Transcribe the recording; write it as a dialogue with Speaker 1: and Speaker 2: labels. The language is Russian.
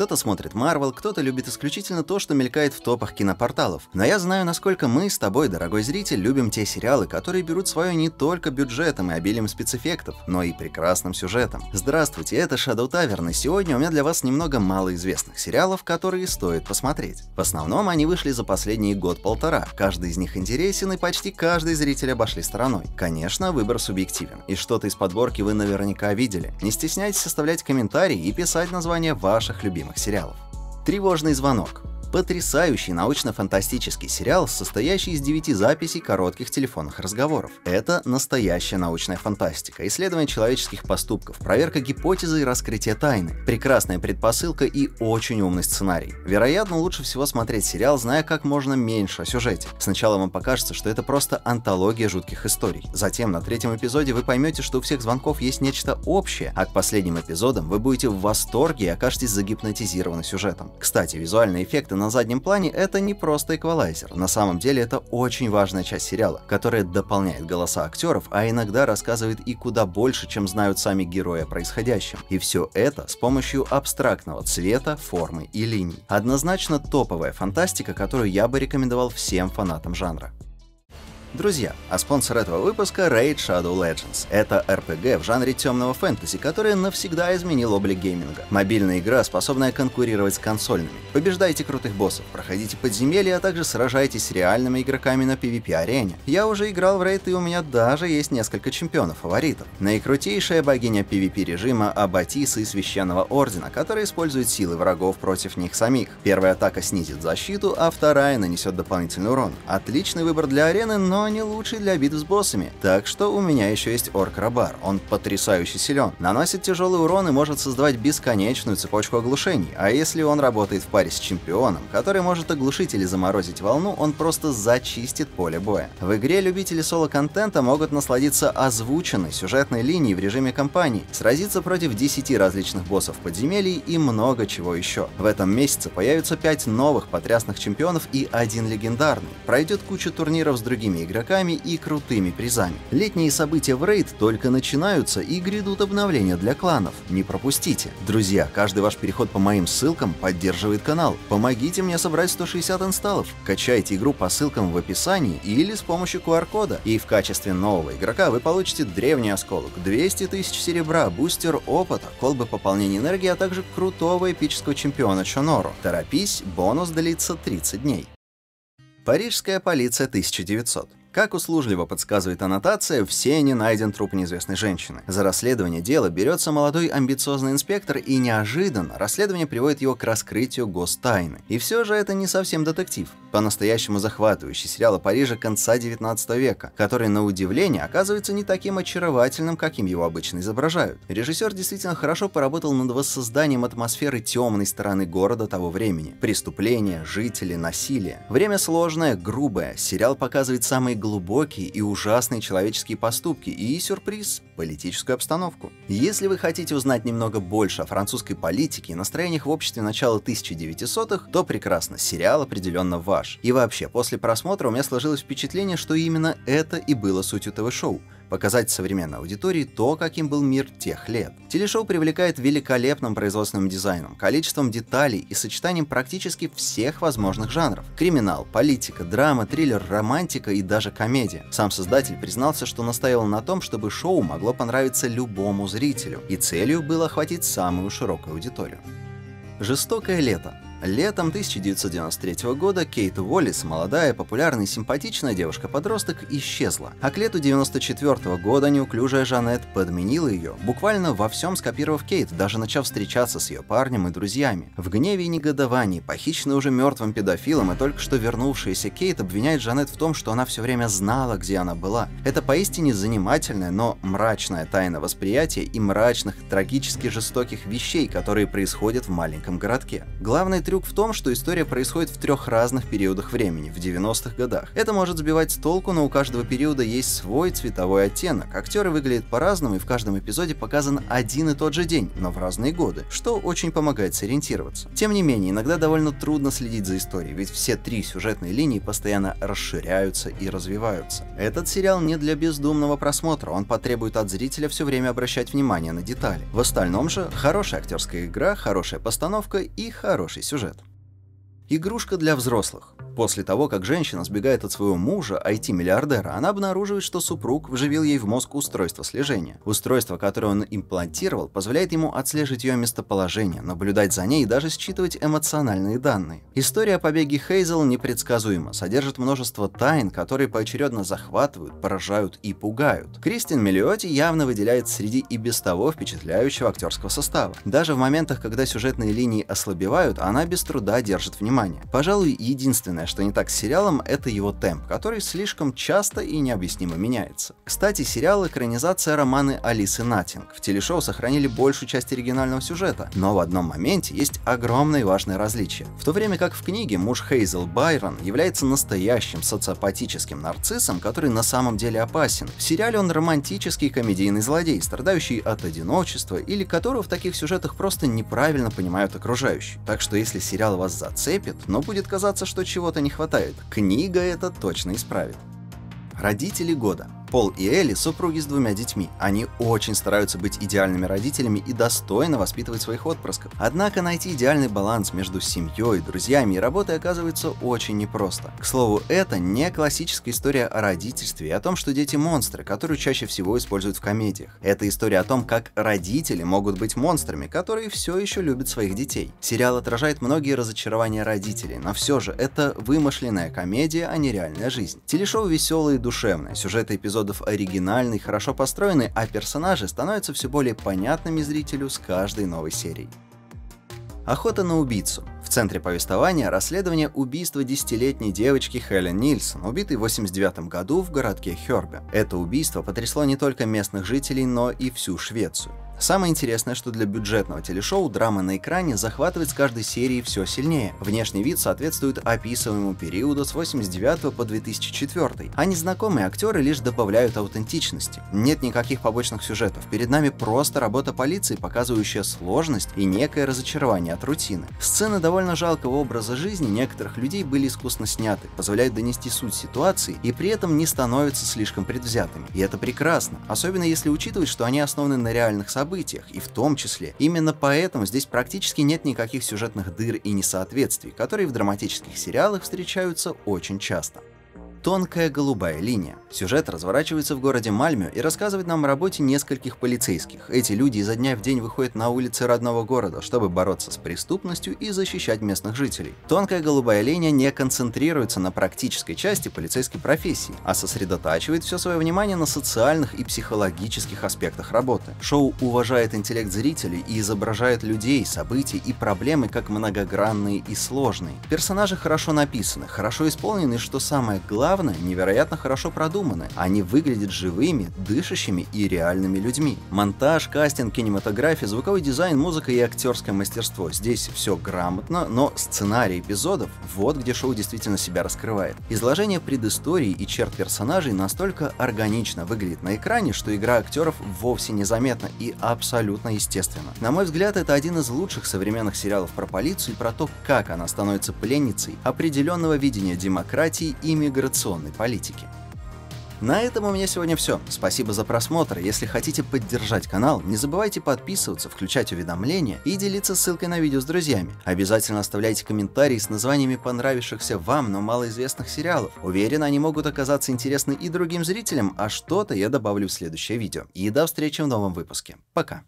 Speaker 1: Кто-то смотрит Marvel, кто-то любит исключительно то, что мелькает в топах кинопорталов. Но я знаю, насколько мы с тобой, дорогой зритель, любим те сериалы, которые берут свое не только бюджетом и обилием спецэффектов, но и прекрасным сюжетом. Здравствуйте, это Shadow Tavern, и сегодня у меня для вас немного малоизвестных сериалов, которые стоит посмотреть. В основном они вышли за последний год-полтора, каждый из них интересен, и почти каждый зритель обошли стороной. Конечно, выбор субъективен, и что-то из подборки вы наверняка видели. Не стесняйтесь оставлять комментарии и писать названия ваших любимых сериалов. Тревожный звонок. Потрясающий научно-фантастический сериал, состоящий из 9 записей коротких телефонных разговоров. Это настоящая научная фантастика, исследование человеческих поступков, проверка гипотезы и раскрытие тайны. Прекрасная предпосылка и очень умный сценарий. Вероятно, лучше всего смотреть сериал, зная как можно меньше о сюжете. Сначала вам покажется, что это просто антология жутких историй. Затем на 3-м эпизоде вы поймете, что у всех звонков есть нечто общее, а к последним эпизодам вы будете в восторге и окажетесь загипнотизированы сюжетом. Кстати, визуальные эффекты на заднем плане — это не просто эквалайзер. На самом деле это очень важная часть сериала, которая дополняет голоса актеров, а иногда рассказывает и куда больше, чем знают сами герои о происходящем. И все это с помощью абстрактного цвета, формы и линий. Однозначно топовая фантастика, которую я бы рекомендовал всем фанатам жанра. Друзья, а спонсор этого выпуска — Raid Shadow Legends. Это RPG в жанре темного фэнтези, которое навсегда изменил облик гейминга. Мобильная игра, способная конкурировать с консольными. Побеждайте крутых боссов, проходите подземелья, а также сражайтесь с реальными игроками на PvP-арене. Я уже играл в Raid, и у меня даже есть несколько чемпионов-фаворитов. Наикрутейшая богиня PvP-режима Аббатисы Священного Ордена, которая использует силы врагов против них самих. Первая атака снизит защиту, а вторая нанесет дополнительный урон. Отличный выбор для арены, но не лучший для битв с боссами. Так что у меня еще есть Орк Рабар. Он потрясающе силен, наносит тяжелый урон и может создавать бесконечную цепочку оглушений. А если он работает в паре с чемпионом, который может оглушить или заморозить волну, он просто зачистит поле боя. В игре любители соло-контента могут насладиться озвученной сюжетной линией в режиме кампании, сразиться против 10 различных боссов подземелий и много чего еще. В этом месяце появится 5 новых потрясных чемпионов и 1 легендарный. Пройдет кучу турниров с другими игроками и крутыми призами. Летние события в Raid только начинаются, и грядут обновления для кланов. Не пропустите. Друзья, каждый ваш переход по моим ссылкам поддерживает канал. Помогите мне собрать 160 инсталлов. Качайте игру по ссылкам в описании или с помощью QR-кода. И в качестве нового игрока вы получите древний осколок, 200 тысяч серебра, бустер опыта, колбы пополнения энергии, а также крутого эпического чемпиона Чонору. Торопись, бонус длится 30 дней. Парижская полиция 1900. Как услужливо подсказывает аннотация, в Сене найден труп неизвестной женщины. За расследование дела берется молодой амбициозный инспектор, и неожиданно расследование приводит его к раскрытию гостайны. И все же это не совсем детектив. По-настоящему захватывающий сериал о Париже конца 19 века, который, на удивление, оказывается не таким очаровательным, каким его обычно изображают. Режиссер действительно хорошо поработал над воссозданием атмосферы темной стороны города того времени. Преступления, жители, насилие. Время сложное, грубое. Сериал показывает самые глубокие и ужасные человеческие поступки и, сюрприз, политическую обстановку. Если вы хотите узнать немного больше о французской политике и настроениях в обществе начала 1900-х, то прекрасно, сериал определенно ваш. И вообще, после просмотра у меня сложилось впечатление, что именно это и было сутью ТВ-шоу. Показать современной аудитории то, каким был мир тех лет. Телешоу привлекает великолепным производственным дизайном, количеством деталей и сочетанием практически всех возможных жанров. Криминал, политика, драма, триллер, романтика и даже комедия. Сам создатель признался, что настаивал на том, чтобы шоу могло понравиться любому зрителю, и целью было охватить самую широкую аудиторию. Жестокое лето. Летом 1993 года Кейт Уоллес, молодая, популярная и симпатичная девушка-подросток, исчезла. А к лету 1994 года неуклюжая Жанет подменила ее, буквально во всем скопировав Кейт, даже начав встречаться с ее парнем и друзьями. В гневе и негодовании, похищенная уже мертвым педофилом и только что вернувшаяся Кейт обвиняет Жанет в том, что она все время знала, где она была. Это поистине занимательная, но мрачная тайна восприятия и мрачных, трагически жестоких вещей, которые происходят в маленьком городке. Главный трюк в том, что история происходит в 3 разных периодах времени, в 90-х годах. Это может сбивать с толку, но у каждого периода есть свой цветовой оттенок. Актеры выглядят по-разному, и в каждом эпизоде показан один и тот же день, но в разные годы, что очень помогает сориентироваться. Тем не менее, иногда довольно трудно следить за историей, ведь все 3 сюжетные линии постоянно расширяются и развиваются. Этот сериал не для бездумного просмотра, он потребует от зрителя все время обращать внимание на детали. В остальном же хорошая актерская игра, хорошая постановка и хороший сюжет. Игрушка для взрослых. После того, как женщина сбегает от своего мужа, IT-миллиардера, она обнаруживает, что супруг вживил ей в мозг устройство слежения. Устройство, которое он имплантировал, позволяет ему отслеживать ее местоположение, наблюдать за ней и даже считывать эмоциональные данные. История о побеге Хейзел непредсказуема, содержит множество тайн, которые поочередно захватывают, поражают и пугают. Кристин Миллиотти явно выделяется среди и без того впечатляющего актерского состава. Даже в моментах, когда сюжетные линии ослабевают, она без труда держит внимание. Пожалуй, единственное, что не так с сериалом, это его темп, который слишком часто и необъяснимо меняется. Кстати, сериал — экранизация романа Алисы Наттинг. В телешоу сохранили большую часть оригинального сюжета, но в одном моменте есть огромное и важное различие. В то время как в книге муж Хейзел Байрон является настоящим социопатическим нарциссом, который на самом деле опасен, в сериале он романтический комедийный злодей, страдающий от одиночества или которого в таких сюжетах просто неправильно понимают окружающие. Так что если сериал вас зацепит, но будет казаться, что чего-то не хватает, книга это точно исправит. Родители года. Пол и Элли — супруги с 2 детьми. Они очень стараются быть идеальными родителями и достойно воспитывать своих отпрысков. Однако найти идеальный баланс между семьей, друзьями и работой оказывается очень непросто. К слову, это не классическая история о родительстве и о том, что дети — монстры, которую чаще всего используют в комедиях. Это история о том, как родители могут быть монстрами, которые все еще любят своих детей. Сериал отражает многие разочарования родителей, но все же это вымышленная комедия, а не реальная жизнь. Телешоу веселое и душевное, сюжеты эпизодов оригинальный, хорошо построены, а персонажи становятся все более понятными зрителю с каждой новой серией. Охота на убийцу. В центре повествования расследование убийства 10-летней девочки Хелен Нильсон, убитой в 1989 году в городке Хёрбе. Это убийство потрясло не только местных жителей, но и всю Швецию. Самое интересное, что для бюджетного телешоу драма на экране захватывает с каждой серии все сильнее. Внешний вид соответствует описываемому периоду с 1989 по 2004, а незнакомые актеры лишь добавляют аутентичности. Нет никаких побочных сюжетов, перед нами просто работа полиции, показывающая сложность и некое разочарование от рутины. Сцены довольно жалкого образа жизни некоторых людей были искусно сняты, позволяют донести суть ситуации и при этом не становятся слишком предвзятыми. И это прекрасно, особенно если учитывать, что они основаны на реальных событиях, и в том числе именно поэтому здесь практически нет никаких сюжетных дыр и несоответствий, которые в драматических сериалах встречаются очень часто. Тонкая голубая линия. Сюжет разворачивается в городе Мальмё и рассказывает нам о работе нескольких полицейских. Эти люди изо дня в день выходят на улицы родного города, чтобы бороться с преступностью и защищать местных жителей. Тонкая голубая линия не концентрируется на практической части полицейской профессии, а сосредотачивает все свое внимание на социальных и психологических аспектах работы. Шоу уважает интеллект зрителей и изображает людей, события и проблемы как многогранные и сложные. Персонажи хорошо написаны, хорошо исполнены и, что самое главное, невероятно хорошо продуманы. Они выглядят живыми, дышащими и реальными людьми. Монтаж, кастинг, кинематография, звуковой дизайн, музыка и актерское мастерство. Здесь все грамотно, но сценарий эпизодов — вот где шоу действительно себя раскрывает. Изложение предыстории и черт персонажей настолько органично выглядит на экране, что игра актеров вовсе незаметна и абсолютно естественна. На мой взгляд, это один из лучших современных сериалов про полицию и про то, как она становится пленницей определенного видения демократии и миграционной политики. На этом у меня сегодня все. Спасибо за просмотр. Если хотите поддержать канал, не забывайте подписываться, включать уведомления и делиться ссылкой на видео с друзьями. Обязательно оставляйте комментарии с названиями понравившихся вам, но малоизвестных сериалов. Уверен, они могут оказаться интересны и другим зрителям, а что-то я добавлю в следующее видео. И до встречи в новом выпуске. Пока.